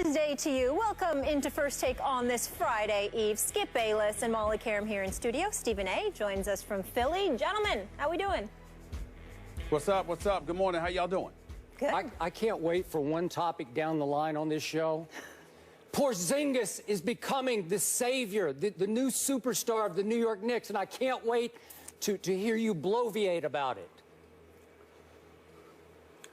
Thursday to you. Welcome into First Take on this Friday Eve. Skip Bayless and Molly Karam here in studio. Stephen A. joins us from Philly. Gentlemen, how we doing? What's up? What's up? Good morning. How y'all doing? Good. I can't wait for one topic down the line on this show. Porzingis is becoming the savior, the new superstar of the New York Knicks, and I can't wait to hear you bloviate about it.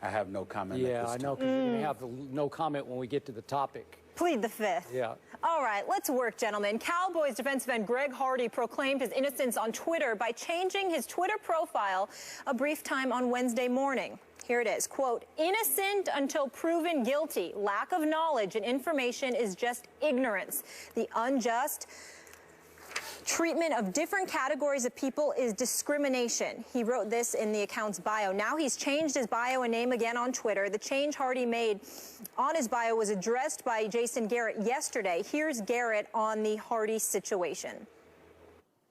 I have no comment. Yeah, I know, because you're going to have no comment when we get to the topic. Plead the fifth. Yeah. All right, let's work, gentlemen. Cowboys defensive end Greg Hardy proclaimed his innocence on Twitter by changing his Twitter profile a brief time on Wednesday morning. Here it is, quote, "Innocent until proven guilty. Lack of knowledge and information is just ignorance. The unjust treatment of different categories of people is discrimination." He wrote this in the account's bio. Now he's changed his bio and name again on Twitter. The change Hardy made on his bio was addressed by Jason Garrett yesterday. Here's Garrett on the Hardy situation.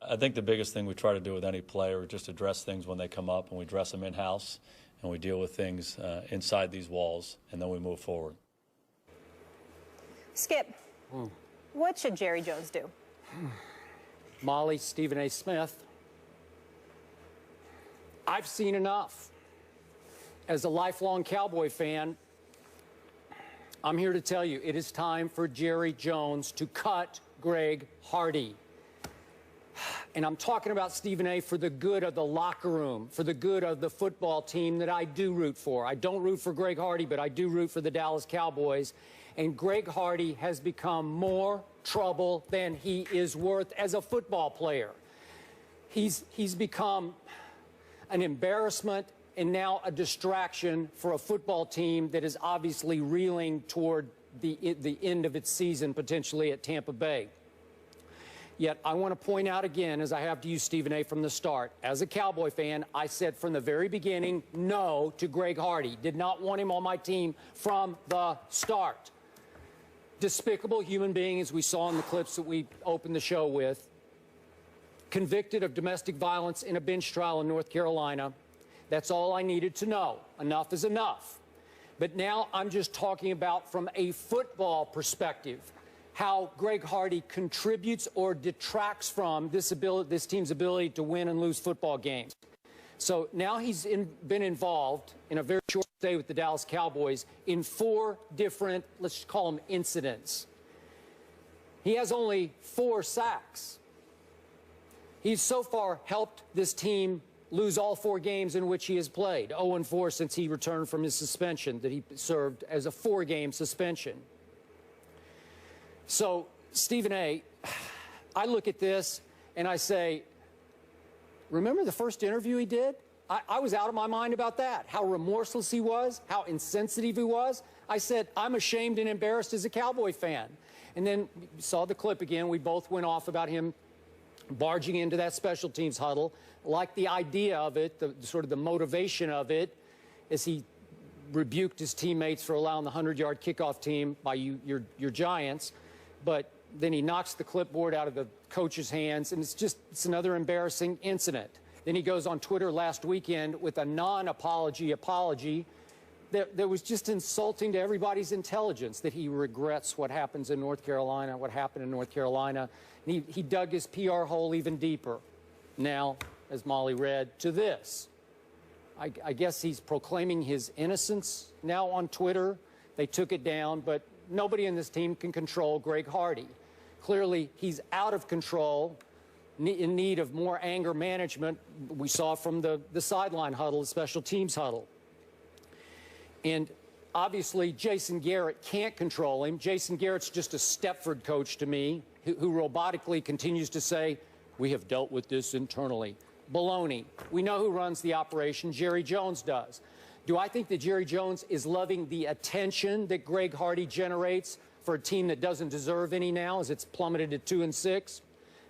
I think the biggest thing we try to do with any player is just address things when they come up, and we address them in-house, and we deal with things inside these walls, and then we move forward. Skip, what should Jerry Jones do? Molly, Stephen A. Smith, I've seen enough. As a lifelong Cowboy fan, I'm here to tell you it is time for Jerry Jones to cut Greg Hardy. And I'm talking about Stephen A. for the good of the locker room, for the good of the football team that I do root for. I don't root for Greg Hardy, but I do root for the Dallas Cowboys. And Greg Hardy has become more trouble than he is worth as a football player. He's become an embarrassment and now a distraction for a football team that is obviously reeling toward the end of its season, potentially at Tampa Bay. Yet I want to point out again, as I have to you, Stephen A., from the start, as a Cowboy fan, I said from the very beginning no to Greg Hardy. Did not want him on my team from the start. Despicable human being, as we saw in the clips that we opened the show with, convicted of domestic violence in a bench trial in North Carolina. That's all I needed to know. Enough is enough. But now I'm just talking about from a football perspective, how Greg Hardy contributes or detracts from this team's ability to win and lose football games. So now he's been involved in a very short stay with the Dallas Cowboys in 4 different, let's just call them incidents. He has only 4 sacks. He's so far helped this team lose all 4 games in which he has played. 0-4 since he returned from his suspension that he served as a 4-game suspension. So, Stephen A., I look at this and I say, remember the first interview he did? I was out of my mind about that, how remorseless he was, how insensitive he was. I said, I'm ashamed and embarrassed as a Cowboy fan. And then saw the clip again. We both went off about him barging into that special teams huddle. Like the idea of it, sort of the motivation of it, as he rebuked his teammates for allowing the 100-yard kickoff team by your Giants. But then he knocks the clipboard out of the coach's hands, and it's another embarrassing incident. Then he goes on Twitter last weekend with a non-apology apology that was just insulting to everybody's intelligence, that he regrets what happens in North Carolina, what happened in North Carolina. And he dug his PR hole even deeper. Now, as Molly read, to this. I guess he's proclaiming his innocence now on Twitter. They took it down, but nobody in this team can control Greg Hardy. Clearly, he's out of control, in need of more anger management. We saw from the sideline huddle, the special teams huddle. And obviously, Jason Garrett can't control him. Jason Garrett's just a Stepford coach to me, who robotically continues to say, we have dealt with this internally. Baloney. We know who runs the operation. Jerry Jones does. Do I think that Jerry Jones is loving the attention that Greg Hardy generates for a team that doesn't deserve any now, as it's plummeted to 2-6?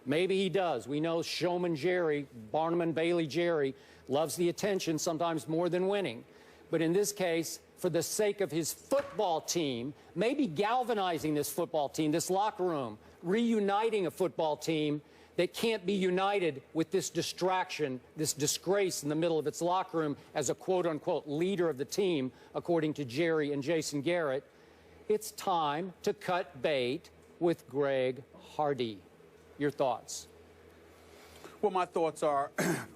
Maybe he does. We know Showman Jerry, Barnum and Bailey Jerry, loves the attention sometimes more than winning. But in this case, for the sake of his football team, maybe galvanizing this football team, this locker room, reuniting a football team that can't be united with this distraction, this disgrace in the middle of its locker room as a quote-unquote leader of the team, according to Jerry and Jason Garrett. it's time to cut bait with Greg Hardy. Your thoughts? Well, my thoughts are,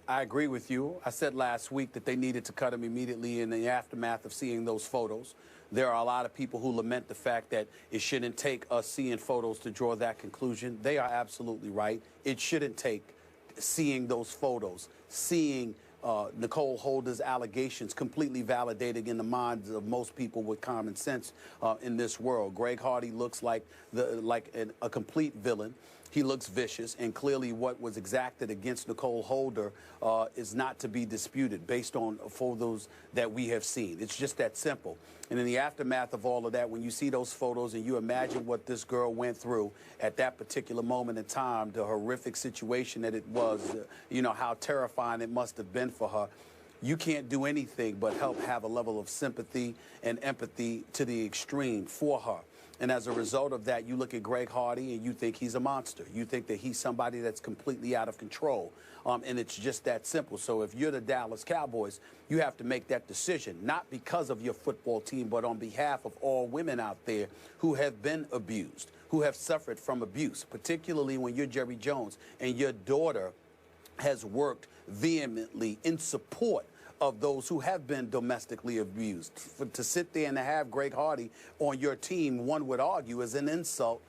I agree with you. I said last week that they needed to cut him immediately in the aftermath of seeing those photos. There are a lot of people who lament the fact that it shouldn't take us seeing photos to draw that conclusion. They are absolutely right. It shouldn't take seeing those photos, seeing Nicole Holder's allegations completely validated in the minds of most people with common sense in this world. Greg Hardy looks like a complete villain. He looks vicious, and clearly what was exacted against Nicole Holder is not to be disputed based on photos that we have seen. It's just that simple. And in the aftermath of all of that, when you see those photos and you imagine what this girl went through at that particular moment in time, the horrific situation that it was, you know, how terrifying it must have been for her, you can't do anything but help have a level of sympathy and empathy to the extreme for her. And as a result of that, you look at Greg Hardy and you think he's a monster. You think that he's somebody that's completely out of control. And it's just that simple. So if you're the Dallas Cowboys, you have to make that decision, not because of your football team, but on behalf of all women out there who have been abused, who have suffered from abuse, particularly when you're Jerry Jones and your daughter has worked vehemently in support of those who have been domestically abused. To sit there and to have Greg Hardy on your team, one would argue, is an insult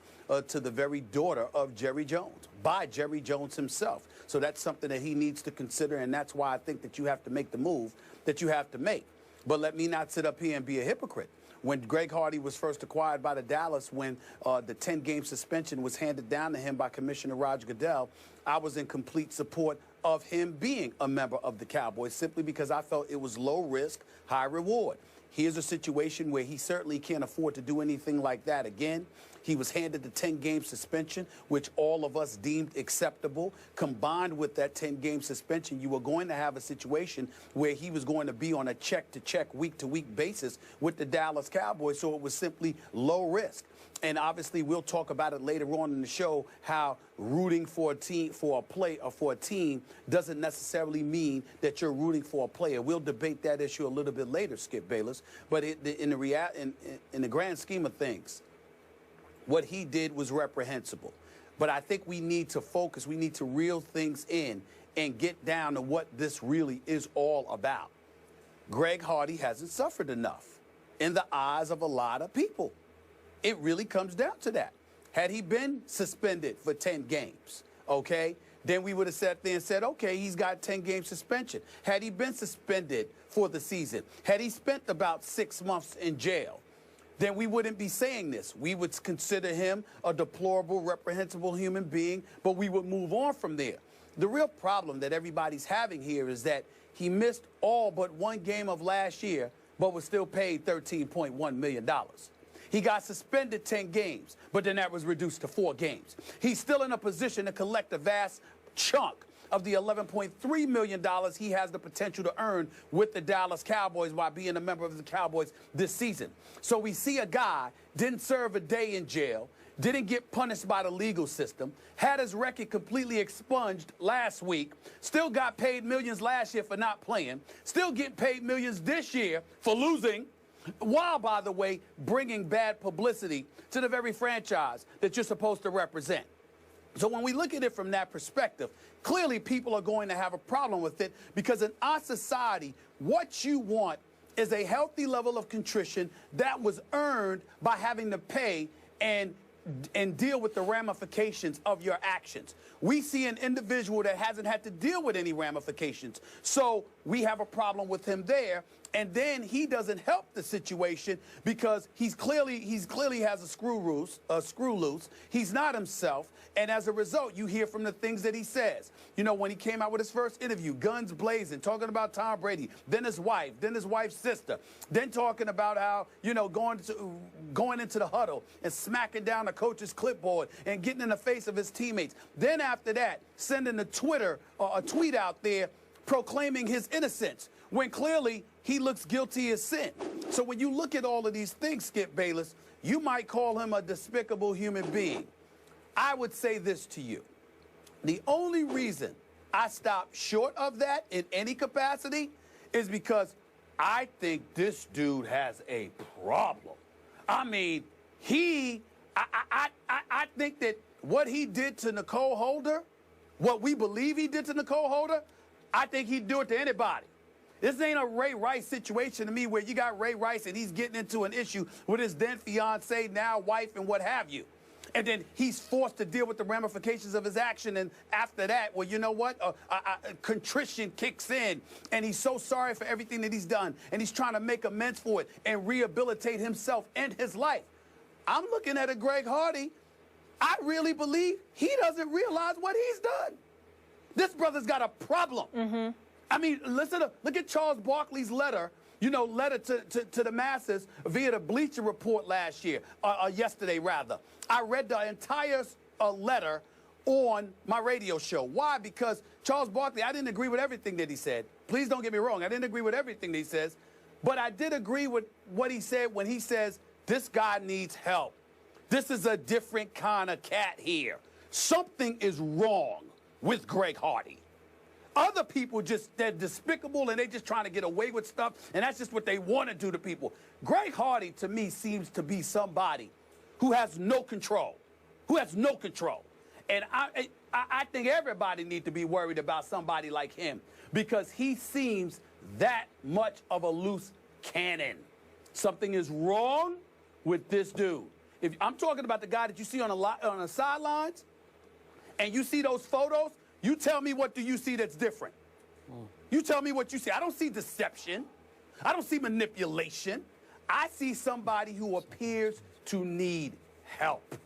to the very daughter of Jerry Jones, by Jerry Jones himself. So that's something that he needs to consider, and that's why I think that you have to make the move that you have to make. But let me not sit up here and be a hypocrite. When Greg Hardy was first acquired by the Dallas, when the 10-game suspension was handed down to him by Commissioner Roger Goodell, I was in complete support of him being a member of the Cowboys, simply because I felt it was low risk, high reward. Here's a situation where he certainly can't afford to do anything like that again. He was handed the 10-game suspension, which all of us deemed acceptable. Combined with that 10-game suspension, you were going to have a situation where he was going to be on a check-to-check, week-to-week basis with the Dallas Cowboys, so it was simply low risk. And obviously, we'll talk about it later on in the show, how rooting for a team, for a team doesn't necessarily mean that you're rooting for a player. We'll debate that issue a little bit later, Skip Bayless. But in the grand scheme of things, what he did was reprehensible. But I think we need to focus, we need to reel things in and get down to what this really is all about. Greg Hardy hasn't suffered enough in the eyes of a lot of people. It really comes down to that. Had he been suspended for 10 games, okay, then we would have sat there and said, okay, he's got 10-game suspension. Had he been suspended for the season, had he spent about 6 months in jail, then we wouldn't be saying this. We would consider him a deplorable, reprehensible human being, but we would move on from there. The real problem that everybody's having here is that he missed all but one game of last year, but was still paid $13.1 million. He got suspended 10 games, but then that was reduced to 4 games. He's still in a position to collect a vast chunk of the $11.3 million he has the potential to earn with the Dallas Cowboys by being a member of the Cowboys this season. So we see a guy didn't serve a day in jail, didn't get punished by the legal system, had his record completely expunged last week, still got paid millions last year for not playing, still getting paid millions this year for losing, while, by the way, bringing bad publicity to the very franchise that you're supposed to represent. So when we look at it from that perspective, clearly people are going to have a problem with it, because in our society, what you want is a healthy level of contrition that was earned by having to pay and deal with the ramifications of your actions. We see an individual that hasn't had to deal with any ramifications, so we have a problem with him there. And then he doesn't help the situation because he clearly has a screw loose. He's not himself. And as a result, you hear from the things that he says. You know, when he came out with his first interview, guns blazing, talking about Tom Brady, then his wife, then his wife's sister, then talking about how, you know, going into the huddle and smacking down the coach's clipboard and getting in the face of his teammates. Then after that, sending a tweet out there proclaiming his innocence, when clearly he looks guilty as sin. So when you look at all of these things, Skip Bayless, you might call him a despicable human being. I would say this to you. The only reason I stop short of that in any capacity is because I think this dude has a problem. I mean, I think that what he did to Nicole Holder, what we believe he did to Nicole Holder, I think he'd do it to anybody. This ain't a Ray Rice situation to me where you got Ray Rice and he's getting into an issue with his then fiance, now wife, and what have you. And then he's forced to deal with the ramifications of his action. And after that, well, you know what? Contrition kicks in. And he's so sorry for everything that he's done. And he's trying to make amends for it and rehabilitate himself and his life. I'm looking at a Greg Hardy. I really believe he doesn't realize what he's done. This brother's got a problem. Mm-hmm. I mean, look at Charles Barkley's letter, letter to the masses via the Bleacher Report yesterday rather. I read the entire letter on my radio show. Why? Because Charles Barkley, I didn't agree with everything that he said. Please don't get me wrong. I didn't agree with everything that he says. But I did agree with what he said when he says, this guy needs help. This is a different kind of cat here. Something is wrong with Greg Hardy. Other people they're despicable and they're just trying to get away with stuff, and that's just what they want to do to people. Greg Hardy, to me, seems to be somebody who has no control, And I think everybody needs to be worried about somebody like him because he seems that much of a loose cannon. Something is wrong with this dude. If I'm talking about the guy that you see on the sidelines, and you see those photos, you tell me what do you see that's different. You tell me what you see. I don't see deception. I don't see manipulation. I see somebody who appears to need help.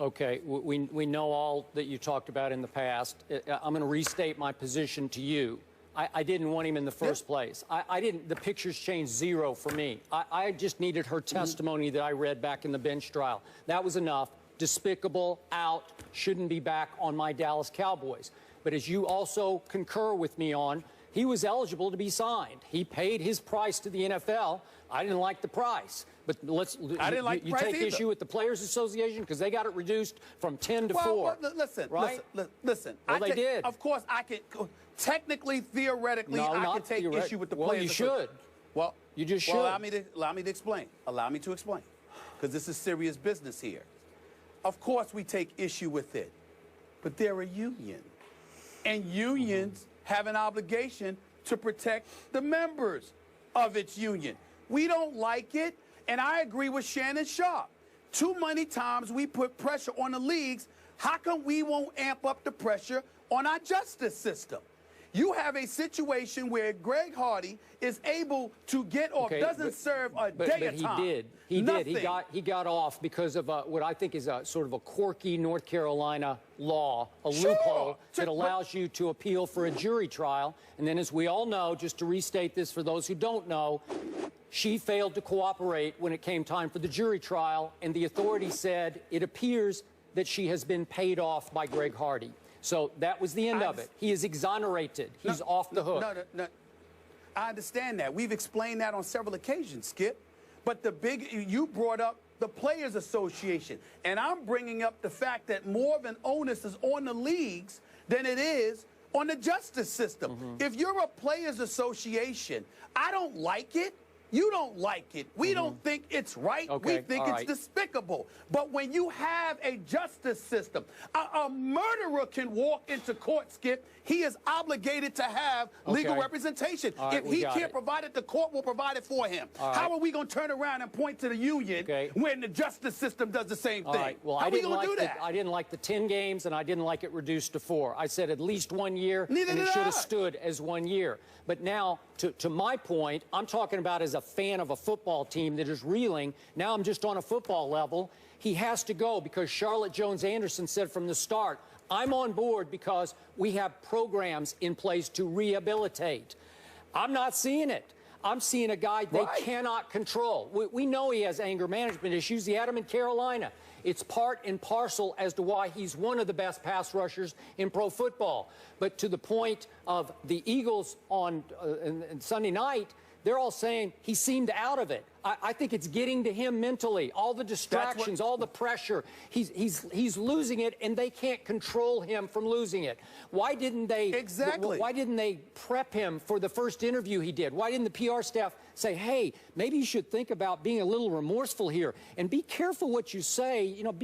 Okay, we know all that you talked about in the past. I'm going to restate my position to you. I didn't want him in the first place. The pictures changed zero for me. I just needed her testimony that I read back in the bench trial. That was enough. Despicable, out, shouldn't be back on my Dallas Cowboys. But as you also concur with me on, he was eligible to be signed. He paid his price to the NFL. I didn't like the price. But you take issue with the Players Association because they got it reduced from 10 to 4. Well, listen. Well, they did. Of course, I can. Technically, theoretically, I can take issue with the Players Association. Well, you should. Well, you just should. Well, allow me to explain. Allow me to explain. Because this is serious business here. Of course, we take issue with it. But they're a union. And unions have an obligation to protect the members of its union. We don't like it. And I agree with Shannon Sharp. Too many times we put pressure on the leagues. How come we won't amp up the pressure on our justice system? You have a situation where Greg Hardy is able to get off, doesn't serve a day of time. He did. He got off because of what I think is a sort of a quirky North Carolina law, a loophole that allows you to appeal for a jury trial. And then, as we all know, just to restate this for those who don't know, she failed to cooperate when it came time for the jury trial, and the authority said it appears that she has been paid off by Greg Hardy. So that was the end of it. He is exonerated. He's off the hook. No. I understand that. We've explained that on several occasions, Skip. But you brought up the Players Association. And I'm bringing up the fact that more of an onus is on the leagues than it is on the justice system. If you're a Players Association, I don't like it. You don't like it. We don't think it's right. Okay, we think it's despicable. But when you have a justice system, a murderer can walk into court, Skip. He is obligated to have legal representation. If he can't provide it, the court will provide it for him. How are we going to turn around and point to the union when the justice system does the same thing? Well, How are we going to do that? I didn't like the 10 games, and I didn't like it reduced to 4. I said at least 1 year, and it should have stood as 1 year. But now, to my point, I'm talking about as a fan of a football team that is reeling. Now I'm just on a football level. He has to go because Charlotte Jones-Anderson said from the start, I'm on board because we have programs in place to rehabilitate. I'm not seeing it. I'm seeing a guy they cannot control. We know he has anger management issues. He had them in Carolina. It's part and parcel as to why he's one of the best pass rushers in pro football. But to the point of the Eagles on Sunday night, they're all saying he seemed out of it. I think it's getting to him mentally. All the distractions, all the pressure. He's losing it, and they can't control him from losing it. Why didn't they? Exactly. Why didn't they prep him for the first interview he did? Why didn't the PR staff say, hey, maybe you should think about being a little remorseful here and be careful what you say? You know,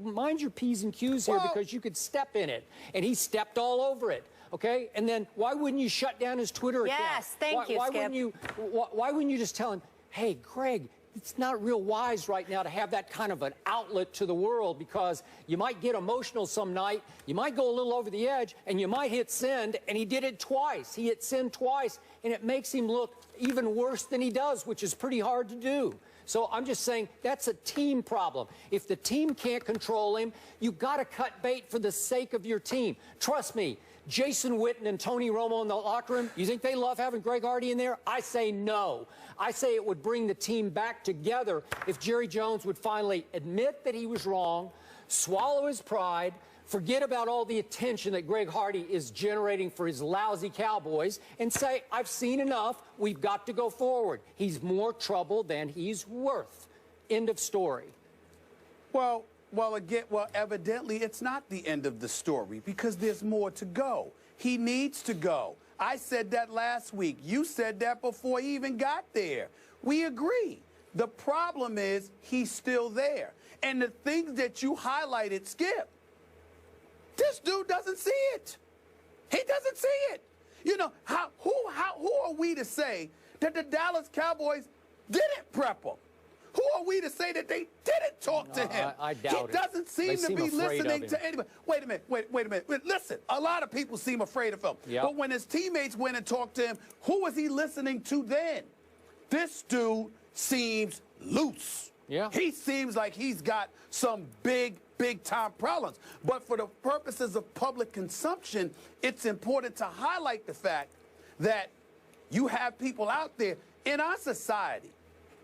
mind your P's and Q's here, because you could step in it. And he stepped all over it. Okay, and then why wouldn't you shut down his Twitter account? Yes, thank you, Skip. Why wouldn't you just tell him, hey, Greg, it's not real wise right now to have that kind of an outlet to the world, because you might get emotional some night, you might go a little over the edge, and you might hit send, and he did it twice. He hit send twice, and it makes him look even worse than he does, which is pretty hard to do. So I'm just saying that's a team problem. If the team can't control him, you've got to cut bait for the sake of your team. Trust me, Jason Witten and Tony Romo in the locker room, you think they love having Greg Hardy in there? I say no. I say it would bring the team back together if Jerry Jones would finally admit that he was wrong, swallow his pride, forget about all the attention that Greg Hardy is generating for his lousy Cowboys, and say, I've seen enough. We've got to go forward. He's more trouble than he's worth. End of story. Well, evidently it's not the end of the story, because there's more to go. He needs to go. I said that last week. You said that before he even got there. We agree. The problem is he's still there. And the things that you highlighted, Skip, this dude doesn't see it. He doesn't see it. You know, who are we to say that the Dallas Cowboys didn't prep him? Who are we to say that they didn't talk to him? I doubt it. He doesn't seem to be listening to anybody. Wait a minute. Listen, a lot of people seem afraid of him. Yep. But when his teammates went and talked to him, who was he listening to then? This dude seems loose. Yeah. He seems like he's got some big time problems. But for the purposes of public consumption, it's important to highlight the fact that you have people out there in our society.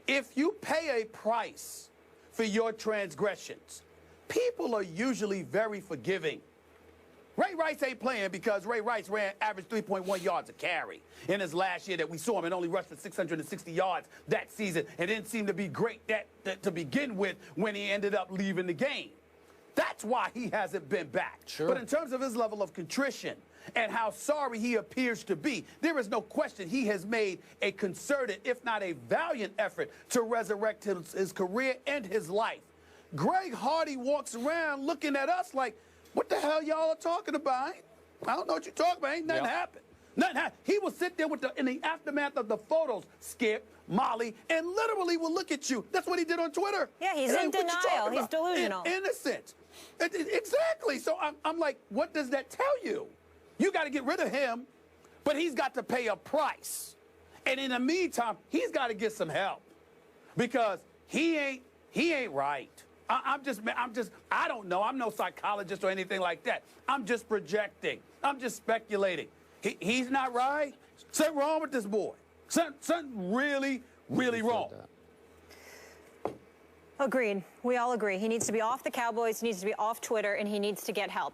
If you pay a price for your transgressions, people are usually very forgiving. Ray Rice ain't playing because Ray Rice ran average 3.1 yards a carry in his last year that we saw him, and only rushed for 660 yards that season, and didn't seem to be great to begin with when he ended up leaving the game. That's why he hasn't been back. Sure. But in terms of his level of contrition and how sorry he appears to be, there is no question he has made a concerted, if not a valiant effort to resurrect his career and his life. Greg Hardy walks around looking at us like, what the hell y'all are talking about? I don't know what you're talking about. Ain't nothing happened. Nothing happened. He will sit there in the aftermath of the photos, Skip, Molly, and literally will look at you. That's what he did on Twitter. Yeah, he's in denial. He's delusional. Innocent. Exactly. So I'm like, what does that tell you? You got to get rid of him, but he's got to pay a price. And in the meantime, he's got to get some help, because he ain't right. I don't know. I'm no psychologist or anything like that. I'm just projecting. I'm just speculating. He's not right. Something wrong with this boy. Something really, really wrong. Agreed. We all agree. He needs to be off the Cowboys, he needs to be off Twitter, and he needs to get help.